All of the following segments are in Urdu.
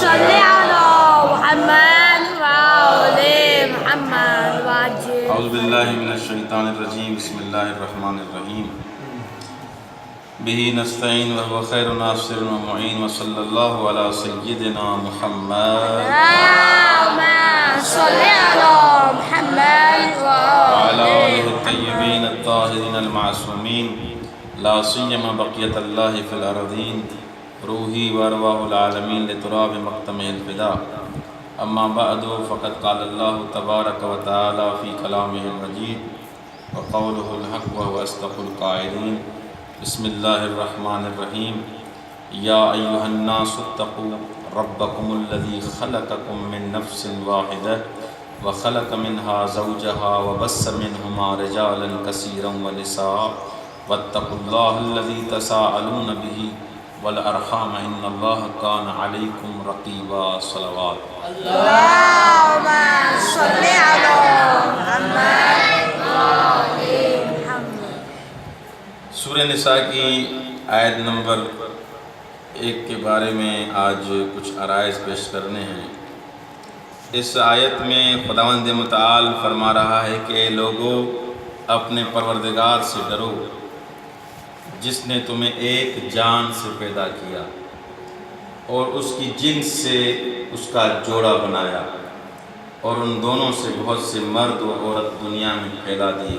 صل على محمد وآل محمد وعجل. اعوذ باللہ من الشیطان الرجیم. بسم اللہ الرحمن الرحیم. بہ نستعین وهو خیر ناصر ومعین وصلی اللہ علی سیدنا محمد اللهم صل على محمد وعلى وآل آلہ الطیبین الطاہرین المعصومین لا سیما بقیت اللہ فی الارضین روحی وارواح العالمین لتراب مقتمع الفدا. اما بعد فقد قال اللہ تبارک و تعالی فی کلامہ المجید وقولہ الحق وهو اصدق القائلین. بسم اللہ الرحمن الرحیم. یا ایہا الناس اتقوا ربکم الذی خلقکم من نفس واحدہ وخلق منها زوجها وبث منهما رجالا كثيرا ونساء واتقوا الله الذي تساءلون به والارحام ان الله كان عليكم رقيبا. صلوات. اللهم صل على محمد وآل محمد. سورہ نساء کی آیت نمبر 1 کے بارے میں آج کچھ عرائض پیش کرنے ہیں. اس آیت میں خداوند متعال فرما رہا ہے کہ اے لوگو اپنے پروردگار سے ڈرو جس نے تمہیں ایک جان سے پیدا کیا اور اس کی جنس سے اس کا جوڑا بنایا اور ان دونوں سے بہت سے مرد و عورت دنیا میں پھیلا دیے.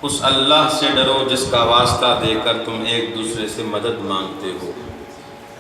اس اللہ سے ڈرو جس کا واسطہ دے کر تم ایک دوسرے سے مدد مانگتے ہو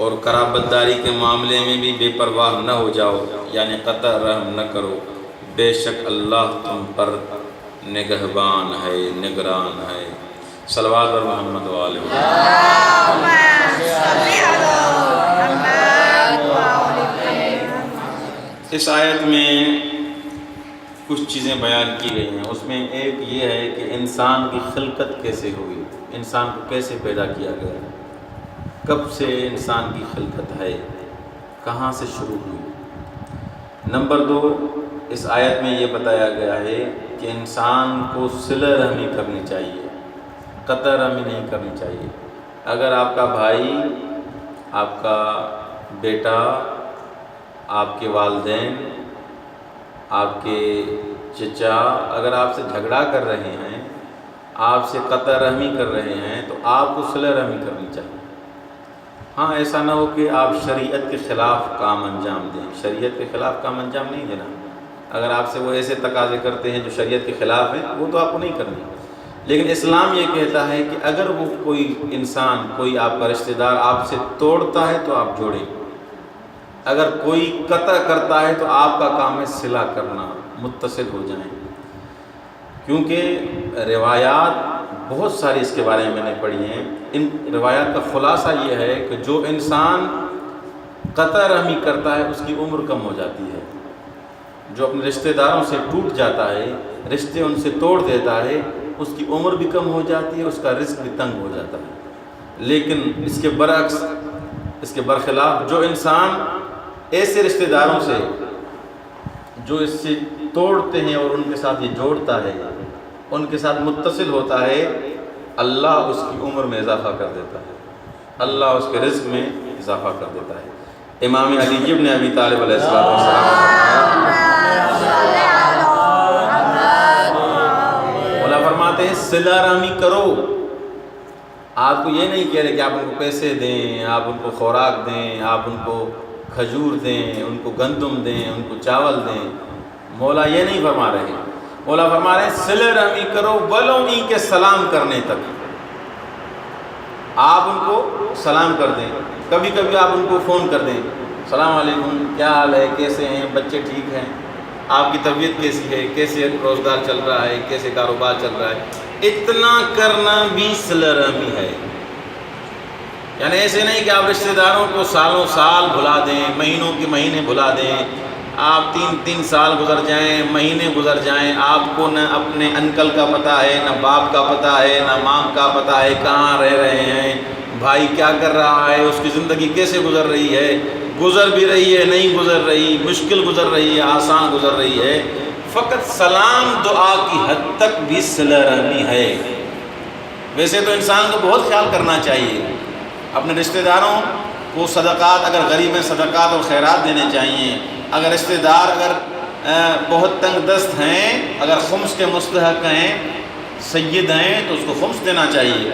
اور قرابت داری کے معاملے میں بھی بے پرواہ نہ ہو جاؤ یعنی قطع رحم نہ کرو. بے شک اللہ تم پر نگہبان ہے نگران ہے. صلوات اور محمد والے. اللهم صل على محمد وآل محمد. اس آیت میں کچھ چیزیں بیان کی گئی ہیں. اس میں ایک یہ ہے کہ انسان کی خلقت کیسے ہوئی, انسان کو کیسے پیدا کیا گیا, کب سے انسان کی خلقت ہے, کہاں سے شروع ہوئی. نمبر 2, اس آیت میں یہ بتایا گیا ہے کہ انسان کو صلہ رحمی کرنی چاہیے, قطع رحمی نہیں کرنی چاہیے. اگر آپ کا بھائی, آپ کا بیٹا, آپ کے والدین, آپ کے چچا اگر آپ سے جھگڑا کر رہے ہیں, آپ سے قطع رحمی کر رہے ہیں تو آپ کو صلہ رحمی کرنی چاہیے. ہاں ایسا نہ ہو کہ آپ شریعت کے خلاف کام انجام دیں. شریعت کے خلاف کام انجام نہیں دینا. اگر آپ سے وہ ایسے تقاضے کرتے ہیں جو شریعت کے خلاف ہیں وہ تو آپ کو نہیں کرنی. لیکن اسلام یہ کہتا ہے کہ اگر وہ کوئی انسان, کوئی آپ کا رشتہ دار آپ سے توڑتا ہے تو آپ جوڑیں. اگر کوئی قطع کرتا ہے تو آپ کا کام ہے صلہ کرنا, متصل ہو جائیں. کیونکہ روایات بہت ساری اس کے بارے میں نے پڑھی ہیں. ان روایات کا خلاصہ یہ ہے کہ جو انسان قطع رحمی کرتا ہے اس کی عمر کم ہو جاتی ہے. جو اپنے رشتہ داروں سے ٹوٹ جاتا ہے, رشتے ان سے توڑ دیتا ہے, اس کی عمر بھی کم ہو جاتی ہے, اس کا رزق بھی تنگ ہو جاتا ہے. لیکن اس کے برعکس, اس کے برخلاف جو انسان ایسے رشتہ داروں سے جو اس سے توڑتے ہیں اور ان کے ساتھ یہ جوڑتا ہے, ان کے ساتھ متصل ہوتا ہے, اللہ اس کی عمر میں اضافہ کر دیتا ہے, اللہ اس کے رزق میں اضافہ کر دیتا ہے. امام علی ابن ابی طالب علیہ السلام فرماتے ہیں صلہ رحمی کرو. آپ کو یہ نہیں کہہ رہے کہ آپ ان کو پیسے دیں, آپ ان کو خوراک دیں, آپ ان کو کھجور دیں, ان کو گندم دیں, ان کو چاول دیں. مولا یہ نہیں فرما رہے. مولا فرما رہے ہیں صلہ رحمی کرو ولو ان کے سلام کرنے تک. آپ ان کو سلام کر دیں, کبھی کبھی آپ ان کو فون کر دیں, السلام علیکم, کیا حال ہے, کیسے ہیں, بچے ٹھیک ہیں, آپ کی طبیعت کیسی ہے, کیسے روزگار چل رہا ہے, کیسے کاروبار چل رہا ہے. اتنا کرنا بھی صلہ رحمی ہے. یعنی ایسے نہیں کہ آپ رشتہ داروں کو سالوں سال بھلا دیں, مہینوں کے مہینے بھلا دیں. آپ 3 سال گزر جائیں, مہینے گزر جائیں, آپ کو نہ اپنے انکل کا پتہ ہے, نہ باپ کا پتہ ہے, نہ ماں کا پتہ ہے, کہاں رہ رہے ہیں, بھائی کیا کر رہا ہے, اس کی زندگی کیسے گزر رہی ہے, گزر بھی رہی ہے, نہیں گزر رہی, مشکل گزر رہی ہے, آسان گزر رہی ہے. فقط سلام دعا کی حد تک بھی صلہ رحمی ہے. ویسے تو انسان کو بہت خیال کرنا چاہیے, اپنے رشتہ داروں وہ صدقات اگر غریب ہیں صدقات اور خیرات دینے چاہیے. اگر رشتہ دار اگر بہت تنگ دست ہیں، اگر خمس کے مستحق ہیں، سید ہیں تو اس کو خمس دینا چاہیے.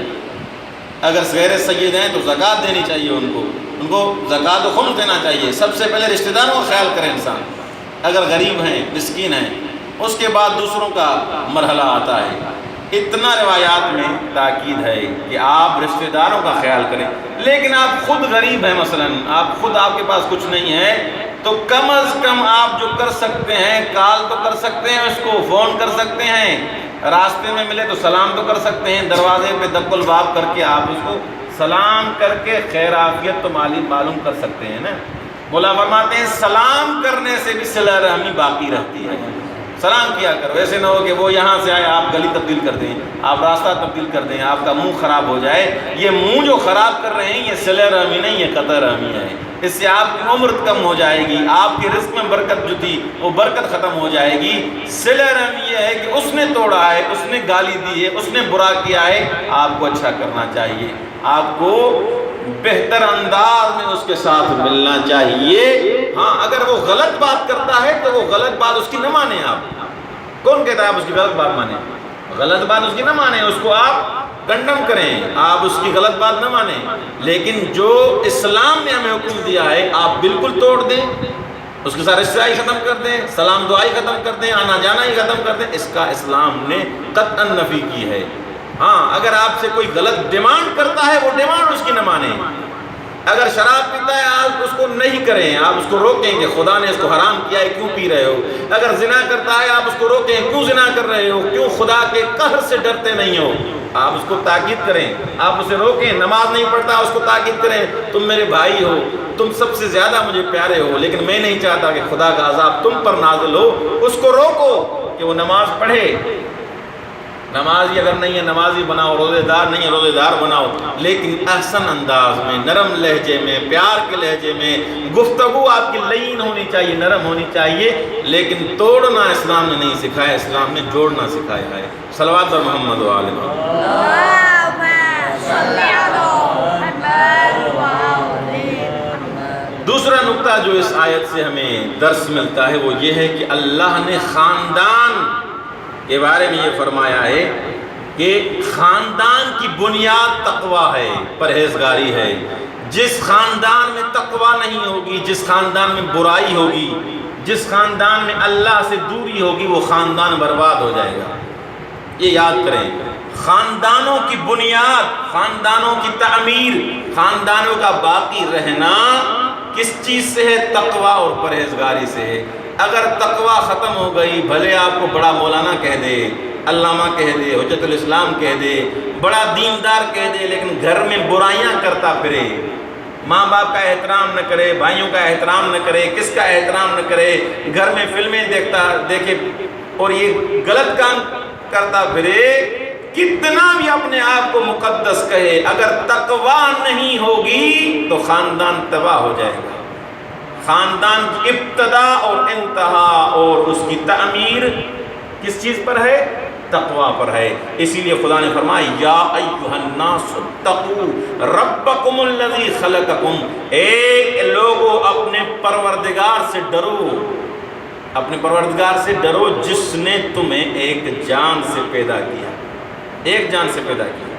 اگر غیر سید ہیں تو زکوٰۃ دینی چاہیے، ان کو زکوٰۃ و خمس دینا چاہیے. سب سے پہلے رشتہ داروں کا خیال کرے انسان، اگر غریب ہیں مسکین ہیں، اس کے بعد دوسروں کا مرحلہ آتا ہے. اتنا روایات میں تاکید ہے کہ آپ رشتہ داروں کا خیال کریں. لیکن آپ خود غریب ہیں، مثلا آپ کے پاس کچھ نہیں ہے، تو کم از کم آپ جو کر سکتے ہیں کال تو کر سکتے ہیں، اس کو فون کر سکتے ہیں، راستے میں ملے تو سلام تو کر سکتے ہیں، دروازے پہ دق الباب کر کے آپ اس کو سلام کر کے خیر عافیت تو معلوم کر سکتے ہیں نا. مولا فرماتے ہیں سلام کرنے سے بھی صلہ رحمی باقی رہتی ہے. سلام کیا کرو، ایسے نہ ہو کہ وہ یہاں سے آئے آپ گلی تبدیل کر دیں، آپ راستہ تبدیل کر دیں، آپ کا منہ خراب ہو جائے. یہ منہ جو خراب کر رہے ہیں یہ صلہ رحمی نہیں، یہ قطع رحمی ہے. اس سے آپ کی عمر کم ہو جائے گی، آپ کے رزق میں برکت جو تھی وہ برکت ختم ہو جائے گی. صلہ رحمی یہ ہے کہ اس نے توڑا ہے، اس نے گالی دی ہے، اس نے برا کیا ہے، آپ کو اچھا کرنا چاہیے، آپ کو بہتر انداز میں اس کے ساتھ ملنا چاہیے. ہاں اگر وہ غلط بات کرتا ہے تو وہ غلط بات اس کی نہ مانیں. آپ کون کہتا ہے آپ اس کی غلط بات مانیں؟ غلط بات اس کی نہ مانیں، اس کو آپ کنڈم کریں، آپ اس کی غلط بات نہ مانیں. لیکن جو اسلام نے ہمیں حکم دیا ہے آپ بالکل توڑ دیں، اس کے ساتھ رشتہ ہی ختم کر دیں، سلام دعائی ختم کر دیں، آنا جانا ہی ختم کر دیں. اس کا اسلام نے قطعا نفی کی ہے. ہاں اگر آپ سے کوئی غلط ڈیمانڈ کرتا ہے وہ ڈیمانڈ اس کی نہ مانیں. اگر شراب پیتا ہے آپ اس کو نہیں کریں، آپ اس کو روکیں کہ خدا نے اس کو حرام کیا ہے کیوں پی رہے ہو. اگر زنا کرتا ہے آپ اس کو روکیں، کیوں زنا کر رہے ہو، کیوں خدا کے قہر سے ڈرتے نہیں ہو. آپ اس کو تاکید کریں، آپ اسے روکیں. نماز نہیں پڑھتا اس کو تاکید کریں، تم میرے بھائی ہو، تم سب سے زیادہ مجھے پیارے ہو، لیکن میں نہیں چاہتا کہ خدا کا عذاب تم پر نازل ہو. اس کو روکو کہ وہ نماز پڑھے. نمازی اگر نہیں ہے نمازی بناؤ، روزے دار نہیں ہے روزے دار بناؤ، لیکن احسن انداز میں، نرم لہجے میں، پیار کے لہجے میں. گفتگو آپ کی لین ہونی چاہیے، نرم ہونی چاہیے، لیکن توڑنا اسلام نے نہیں سکھایا، اسلام نے جوڑنا سکھایا ہے. صلوات بر محمد و آل محمد. دوسرا نقطہ جو اس آیت سے ہمیں درس ملتا ہے وہ یہ ہے کہ اللہ نے خاندان کے بارے میں یہ فرمایا ہے کہ خاندان کی بنیاد تقویٰ ہے، پرہیزگاری ہے. جس خاندان میں تقویٰ نہیں ہوگی، جس خاندان میں برائی ہوگی، جس خاندان میں اللہ سے دوری ہوگی، وہ خاندان برباد ہو جائے گا. یہ یاد کریں، خاندانوں کی بنیاد، خاندانوں کی تعمیر، خاندانوں کا باقی رہنا کس چیز سے ہے؟ تقویٰ اور پرہیزگاری سے ہے. اگر تقویٰ ختم ہو گئی، بھلے آپ کو بڑا مولانا کہہ دے، علامہ کہہ دے، حجت الاسلام کہہ دے، بڑا دیندار کہہ دے، لیکن گھر میں برائیاں کرتا پھرے، ماں باپ کا احترام نہ کرے، بھائیوں کا احترام نہ کرے، کس کا احترام نہ کرے، گھر میں فلمیں دیکھے اور یہ غلط کام کرتا پھرے، کتنا بھی اپنے آپ کو مقدس کہے، اگر تقویٰ نہیں ہوگی تو خاندان تباہ ہو جائے گا. خاندان کی ابتدا اور انتہا اور اس کی تعمیر کس چیز پر ہے؟ تقویٰ پر ہے. اسی لیے خدا نے فرمایا یا ایھا الناس اتقوا ربکم الذی خلقکم، اے لوگو اپنے پروردگار سے ڈرو، اپنے پروردگار سے ڈرو جس نے تمہیں ایک جان سے پیدا کیا، ایک جان سے پیدا کیا.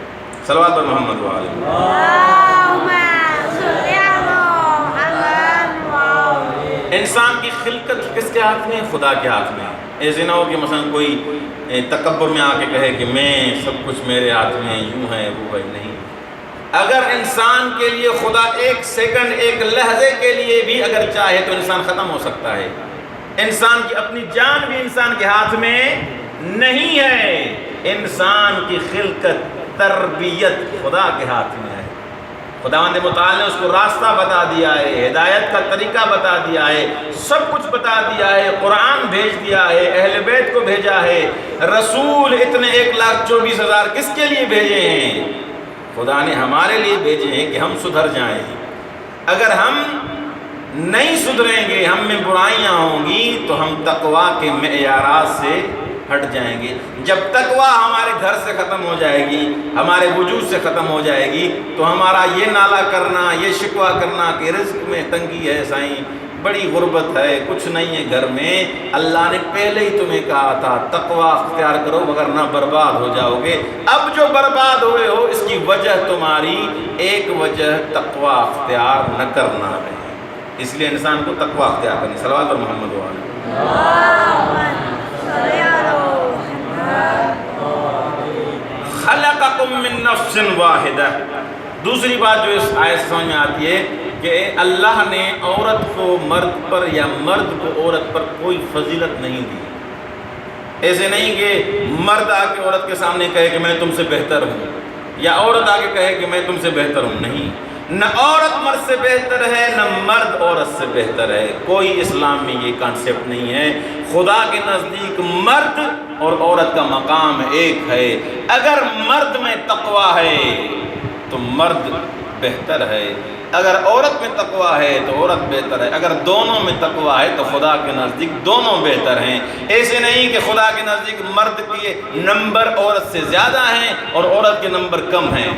صلوات بر محمد و آل محمد. انسان کی خلقت کس کے ہاتھ میں ہے؟ خدا کے ہاتھ میں. ایسے نہ ہو کہ مثلا کوئی تکبر میں آ کے کہے کہ میں سب کچھ میرے ہاتھ میں یوں ہے وہ ہے. نہیں، اگر انسان کے لیے خدا ایک سیکنڈ، ایک لحظے کے لیے بھی اگر چاہے تو انسان ختم ہو سکتا ہے. انسان کی اپنی جان بھی انسان کے ہاتھ میں نہیں ہے. انسان کی خلقت، تربیت خدا کے ہاتھ میں ہے. خداوند متعال نے اس کو راستہ بتا دیا ہے، ہدایت کا طریقہ بتا دیا ہے، سب کچھ بتا دیا ہے. قرآن بھیج دیا ہے، اہل بیت کو بھیجا ہے. رسول اتنے 1,24,000 کس کے لیے بھیجے ہیں؟ خدا نے ہمارے لیے بھیجے ہیں کہ ہم سدھر جائیں. اگر ہم نہیں سدھریں گے، ہم میں برائیاں ہوں گی، تو ہم تقویٰ کے معیارات سے ہٹ جائیں گے۔ جب تقویٰ ہمارے گھر سے ختم ہو جائے گی، ہمارے وجود سے ختم ہو جائے گی، تو ہمارا یہ نالہ کرنا، یہ شکوہ کرنا کہ رزق میں تنگی ہے سائیں، بڑی غربت ہے، کچھ نہیں ہے گھر میں، اللہ نے پہلے ہی تمہیں کہا تھا تقویٰ اختیار کرو وگرنہ برباد ہو جاؤ گے۔ اب جو برباد ہوئے ہو اس کی وجہ تمہاری ایک وجہ تقویٰ اختیار نہ کرنا ہے، اس لیے انسان کو تقویٰ اختیار کرنی۔ صلوات پر محمد و آلہ۔ خلقکم من نفس واحدہ، دوسری بات جو اس آیت سے سمجھ میں آتی ہے کہ اللہ نے عورت کو مرد پر یا مرد کو عورت پر کوئی فضیلت نہیں دی۔ ایسے نہیں کہ مرد آ کے عورت کے سامنے کہے کہ میں تم سے بہتر ہوں، یا عورت آ کے کہے کہ میں تم سے بہتر ہوں، نہیں، نہ عورت مرد سے بہتر ہے نہ مرد عورت سے بہتر ہے، کوئی اسلام میں یہ کانسیپٹ نہیں ہے۔ خدا کے نزدیک مرد اور عورت کا مقام ایک ہے۔ اگر مرد میں تقویٰ ہے تو مرد بہتر ہے، اگر عورت میں تقویٰ ہے تو عورت بہتر ہے، اگر دونوں میں تقویٰ ہے تو خدا کے نزدیک دونوں بہتر ہیں۔ ایسے نہیں کہ خدا کے نزدیک مرد کے نمبر عورت سے زیادہ ہیں اور عورت کے نمبر کم ہیں،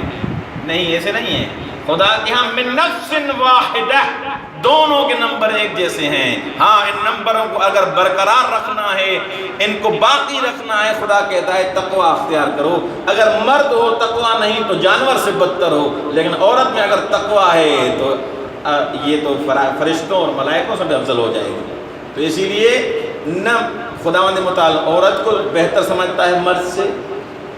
نہیں، ایسے نہیں ہے۔ خدا کے ہاں من نفس واحدہ، دونوں کے نمبر ایک جیسے ہیں۔ ہاں، ان نمبروں کو اگر برقرار رکھنا ہے، ان کو باقی رکھنا ہے، خدا کہتا ہے تقویٰ اختیار کرو۔ اگر مرد ہو تقویٰ نہیں تو جانور سے بدتر ہو، لیکن عورت میں اگر تقویٰ ہے تو یہ تو فرشتوں اور ملائکوں سے بھی افضل ہو جائے گی۔ تو اسی لیے نہ خداوند متعال عورت کو بہتر سمجھتا ہے مرد سے،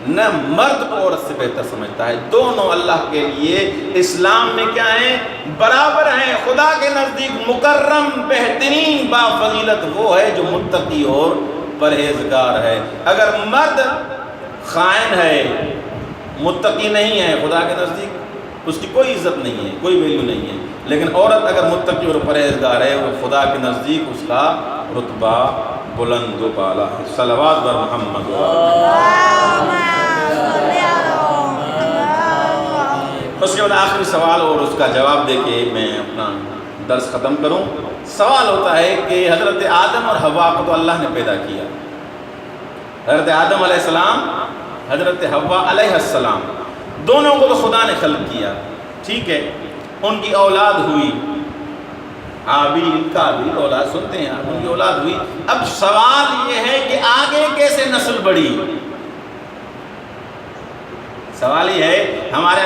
نہ مرد کو عورت سے بہتر سمجھتا ہے، دونوں اللہ کے لیے اسلام میں کیا ہیں؟ برابر ہیں۔ خدا کے نزدیک مکرم بہترین بافضیلت وہ ہے جو متقی اور پرہیزگار ہے۔ اگر مرد خائن ہے، متقی نہیں ہے، خدا کے نزدیک اس کی کوئی عزت نہیں ہے، کوئی ویلیو نہیں ہے، لیکن عورت اگر متقی اور پرہیزگار ہے وہ خدا کے نزدیک اس کا رتبہ بلند و بالا ہے۔ صلوات بر محمد۔ اس کے بعد آخری سوال اور اس کا جواب دے کے میں اپنا درس ختم کروں۔ سوال ہوتا ہے کہ حضرت آدم اور حوا کو تو اللہ نے پیدا کیا، حضرت آدم علیہ السلام، حضرت حوا علیہ السلام، دونوں کو تو خدا نے خلق کیا، ٹھیک ہے، ان کی اولاد ہوئی، حابیل قابیل، اولاد سنتے ہیں، ان کی اولاد ہوئی۔ اب سوال یہ ہے کہ آگے کیسے نسل بڑھی؟ سوال یہ ہے، ہمارے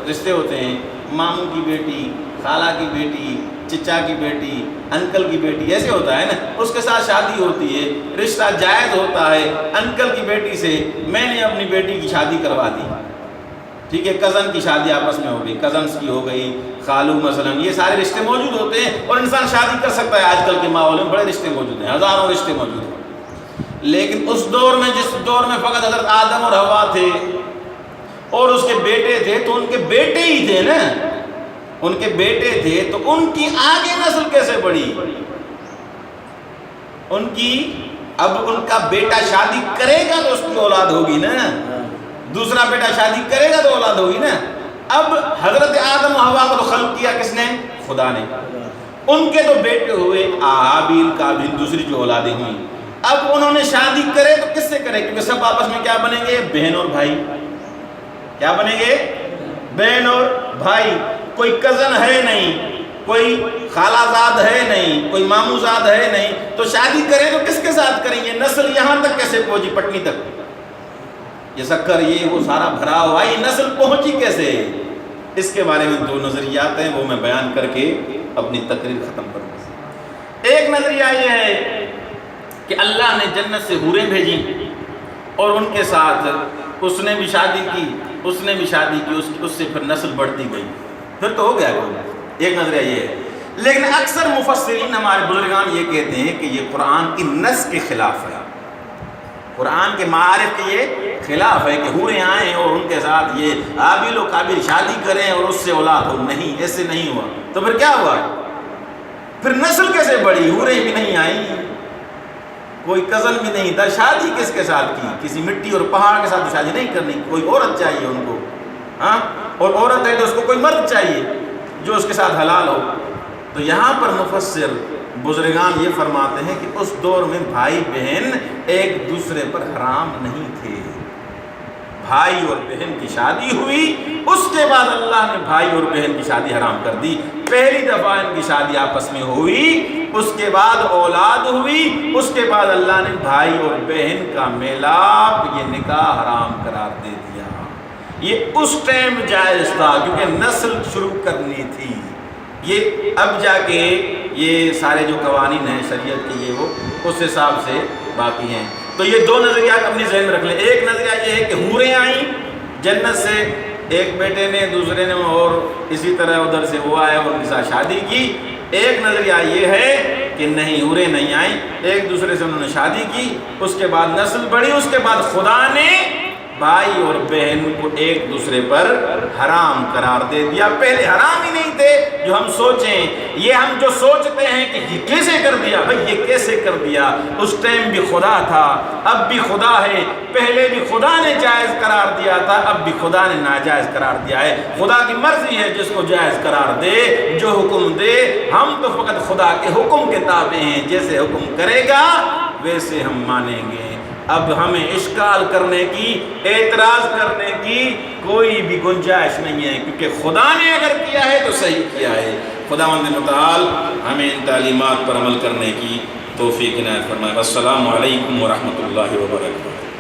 رشتے ہوتے ہیں، ماموں کی بیٹی، خالہ کی بیٹی، چچا کی بیٹی، انکل کی بیٹی، ایسے ہوتا ہے نا، اس کے ساتھ شادی ہوتی ہے، رشتہ جائز ہوتا ہے، انکل کی بیٹی سے میں نے اپنی بیٹی کی شادی کروا دی، ٹھیک ہے، کزن کی شادی آپس میں ہو گئی، کزنس کی ہو گئی، خالو مثلا، یہ سارے رشتے موجود ہوتے ہیں اور انسان شادی کر سکتا ہے۔ آج کل کے ماحول میں بڑے رشتے موجود ہیں، ہزاروں رشتے موجود ہیں، لیکن اس دور میں، جس دور میں فقط حضرت آدم اور حوا تھے اور اس کے بیٹے تھے، تو ان کے بیٹے ہی تھے نا، ان کے بیٹے تھے، تو ان کی آگے نسل کیسے بڑھی؟ ان کی، اب ان کا بیٹا شادی کرے گا تو اس کی اولاد ہوگی نا، دوسرا بیٹا شادی کرے گا تو اولاد ہوگی نا۔ اب حضرت آدم و حوا کو تو خلق کیا کس نے؟ خدا نے۔ ان کے تو بیٹے ہوئے حابیل قابیل، دوسری جو اولادیں ہوئیں، اب انہوں نے شادی کرے تو کس سے کرے؟ کیونکہ سب آپس میں کیا بنیں گے؟ بہن اور بھائی۔ کیا بنیں گے؟ بہن اور بھائی۔ کوئی کزن ہے نہیں، کوئی خالہ زاد ہے نہیں، کوئی ماموں زاد ہے نہیں، تو شادی کریں تو کس کے ساتھ کریں گے؟ نسل یہاں تک کیسے پہنچی؟ پٹنی تک، یہ شکر، یہ وہ سارا بھرا ہوا، یہ نسل پہنچی کیسے؟ اس کے بارے میں دو نظریات ہیں، وہ میں بیان کر کے اپنی تقریر ختم کروں گا۔ ایک نظریہ یہ ہے کہ اللہ نے جنت سے حوریں بھیجی اور ان کے ساتھ اس نے بھی شادی کی، اس نے بھی شادی کی، اس سے پھر نسل بڑھتی گئی، پھر تو ہو گیا کوئی۔ ایک نظریہ یہ ہے، لیکن اکثر مفسرین ہمارے بزرگان یہ کہتے ہیں کہ یہ قرآن کی نص کے خلاف ہے، قرآن کے معارف کے یہ خلاف ہے کہ حوریں آئیں اور ان کے ساتھ یہ حابیل و قابیل شادی کریں اور اس سے اولاد ہو، نہیں، ایسے نہیں ہوا۔ تو پھر کیا ہوا؟ پھر نسل کیسے بڑھی؟ حوریں بھی نہیں آئیں، کوئی کزن بھی نہیں تھا، شادی کس کے ساتھ کی؟ کسی مٹی اور پہاڑ کے ساتھ شادی نہیں کرنی، کوئی عورت چاہیے ان کو، ہاں، اور عورت ہے تو اس کو کوئی مرد چاہیے جو اس کے ساتھ حلال ہو۔ تو یہاں پر مفسر بزرگان یہ فرماتے ہیں کہ اس دور میں بھائی بہن ایک دوسرے پر حرام نہیں تھے. بھائی اور بہن کی شادی ہوئی، اس کے بعد اللہ نے بھائی اور بہن کی شادی حرام کر دی. پہلی دفعہ ان کی شادی آپس میں ہوئی، اس کے بعد اولاد ہوئی، اس کے بعد اللہ نے بھائی اور بہن کا میلاپ، یہ نکاح حرام قرار دے دیا. یہ اس ٹائم جائز تھا کیونکہ نسل شروع کرنی تھی. یہ اب جا کے یہ سارے جو قوانین ہیں شریعت کے یہ وہ اس حساب سے باقی ہیں. تو یہ دو نظریات اپنی ذہن میں رکھ لیں. ایک نظریہ یہ ہے کہ حوریں آئیں جنت سے، ایک بیٹے نے دوسرے نے اور اسی طرح ادھر سے وہ آئے اور ان کے ساتھ شادی کی. ایک نظریہ یہ ہے کہ نہیں، حوریں نہیں آئیں، ایک دوسرے سے انہوں نے شادی کی، اس کے بعد نسل بڑھی، اس کے بعد خدا نے بھائی اور بہن کو ایک دوسرے پر حرام قرار دے دیا. پہلے حرام ہی نہیں تھے. جو ہم سوچیں، یہ ہم جو سوچتے ہیں کہ یہ کیسے کر دیا، بھائی یہ کیسے کر دیا، اس ٹائم بھی خدا تھا، اب بھی خدا ہے. پہلے بھی خدا نے جائز قرار دیا تھا، اب بھی خدا نے ناجائز قرار دیا ہے. خدا کی مرضی ہے جس کو جائز قرار دے، جو حکم دے. ہم تو فقط خدا کے حکم کے تابع ہیں، جیسے حکم کرے گا ویسے ہم مانیں گے. اب ہمیں اشکال کرنے کی، اعتراض کرنے کی کوئی بھی گنجائش نہیں ہے، کیونکہ خدا نے اگر کیا ہے تو صحیح کیا ہے. خداوند متعال ہمیں ان تعلیمات پر عمل کرنے کی توفیق عنایت فرمائے. السلام علیکم ورحمۃ اللہ وبرکاتہ.